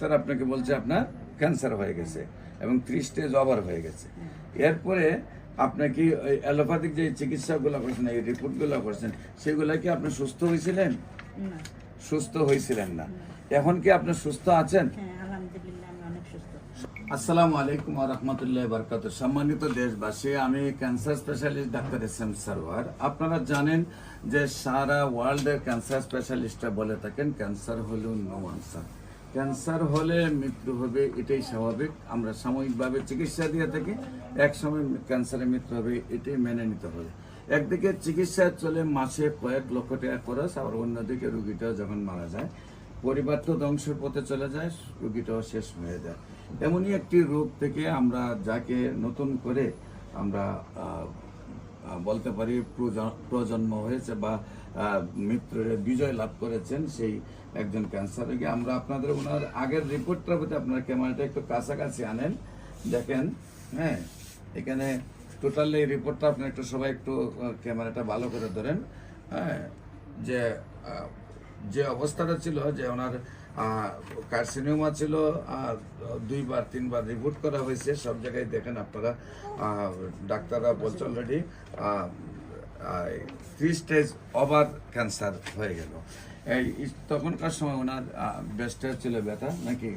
Doctor আপনাকে বলছে আপনার ক্যান্সার হয়ে গেছে এবং 30 স্টেজ ওভার হয়ে গেছে। এরপরে আপনি কি ওই অ্যালোপ্যাথিক যে চিকিৎসাগুলো করছেন, এই রিপোর্টগুলো করছেন, সেগুলো কি আপনি সুস্থ হয়েছিলেন? না। সুস্থ হয়েছিলেন না। এখন কি আপনি সুস্থ আছেন? হ্যাঁ, আলহামদুলিল্লাহ আমি অনেক সুস্থ। আসসালামু আলাইকুম ওয়া রাহমাতুল্লাহি ওয়া বারাকাতুহু। সম্মানিত দেশবাসী, আমি cancer specialist doctor SM. Sarwar. আপনারা জানেন যে সারা ওয়ার্ল্ডের ক্যান্সার স্পেশালিস্টরা বলে থাকেন ক্যান্সার হলো নো আনসার। ক্যান্সার হলে মৃত্যু হবে, এটাই স্বাভাবিক। আমরা সাময়িকভাবে চিকিৎসা দিয়ে থাকি, এক সময় ক্যান্সারে মৃত্যু হবে, এটাই মেনে নিতে হবে। একদিকে চিকিৎসা চলে মাসে কয়েক লক্ষ টাকা খরচ, আবার অন্যদিকে রুগীটাও যখন মারা যায়, পরিবার তো ধ্বংসের পথে চলে যায়, রোগীটাও শেষ হয়ে যায়। এমনই একটি রোগ থেকে আমরা যাকে নতুন করে আমরা বলতে পারি প্রজন্ম হয়েছে বা মৃত্যুর বিজয় লাভ করেছেন, সেই একজন ক্যান্সার রোগী। আমরা আপনাদের ওনার আগের রিপোর্টটার প্রতি আপনার ক্যামেরাটা একটু কাছাকাছি আনেন, দেখেন। হ্যাঁ, এখানে টোটালি এই রিপোর্টটা আপনি একটু সবাই একটু ক্যামেরাটা ভালো করে ধরেন। হ্যাঁ, যে অবস্থাটা ছিল, যে ওনার কার্সিনোমা ছিল, 2-3বার রিপোর্ট করা হয়েছে, সব জায়গায় দেখেন আপনারা, ডাক্তাররা বলছে অলরেডি 3 স্টেজ ওভার ক্যান্সার হয়ে গেল। এই তখনকার সময় ওনার ব্রেস্টে ছিল ব্যথা নাকি,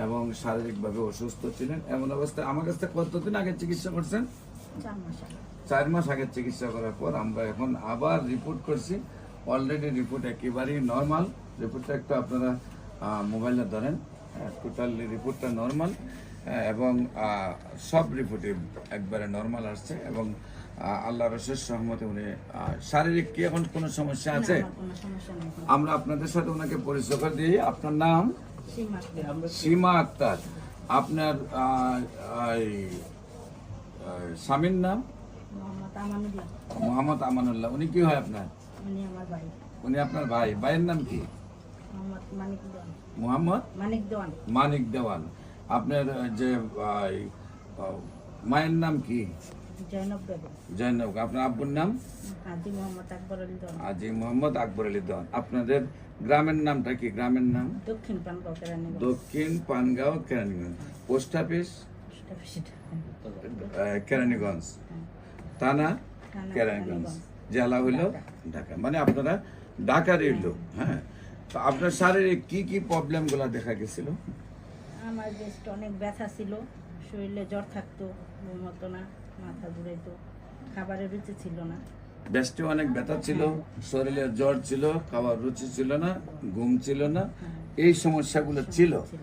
এবং শারীরিকভাবে অসুস্থ ছিলেন। এমন অবস্থায় আমার কাছে কতদিন আগে চিকিৎসা করছেন? 4 মাস আগে চিকিৎসা করার পর আমরা এখন আবার রিপোর্ট করছি। অলরেডি রিপোর্ট একেবারেই নর্মাল। রিপোর্টটা একটু আপনারা মোবাইলে ধরেন। টোটালি রিপোর্টটা নর্মাল, এবং সব রিপোর্টে একবারে নর্মাল আসছে, এবং আল্লাহর অশেষ রহমতে উনি শারীরিক কি এখন কোনো সমস্যা আছে? আমরা আপনাদের সাথে ওনাকে পরিচয় করে দিই। আপনার নাম? সীমা আক্তার। আপনার স্বামীর নাম? মোহাম্মদ আমানুল্লাহ। উনি কি হয় আপনার? উনি আপনার ভাই। ভাইয়ের নাম কি? মোহাম্মদ মানিক দেওয়ান। আপনার যে মায়ের নাম কি? জয়নব। আপনার আব্বুর নাম? আজি মোহাম্মদ আকবর আলী দেওয়ান। আপনাদের গ্রামের নামটা কি? গ্রামের নাম দক্ষিণ পানগাঁও কেরানীগঞ্জ। পোস্ট অফিস কেরানীগঞ্জ, থানা কেরানীগঞ্জ, জেলা হইল ঢাকা। মানে আপনারা ঢাকারই লোক। হ্যাঁ, তো আপনার শারীরিক কি কি প্রবলেম গুলা দেখা গেছিল? আমার বেস্ট অনেক ব্যথা ছিল, শরীরে জ্বর থাকতো, ঘুম হতো না, মাথা ঘুরাইতো, খাবারের রুচি ছিল না। বেস্টে অনেক ব্যথা ছিল, শরীরে জ্বর ছিল, খাবার রুচি ছিল না, ঘুম ছিল না, এই সমস্যাগুলো ছিল।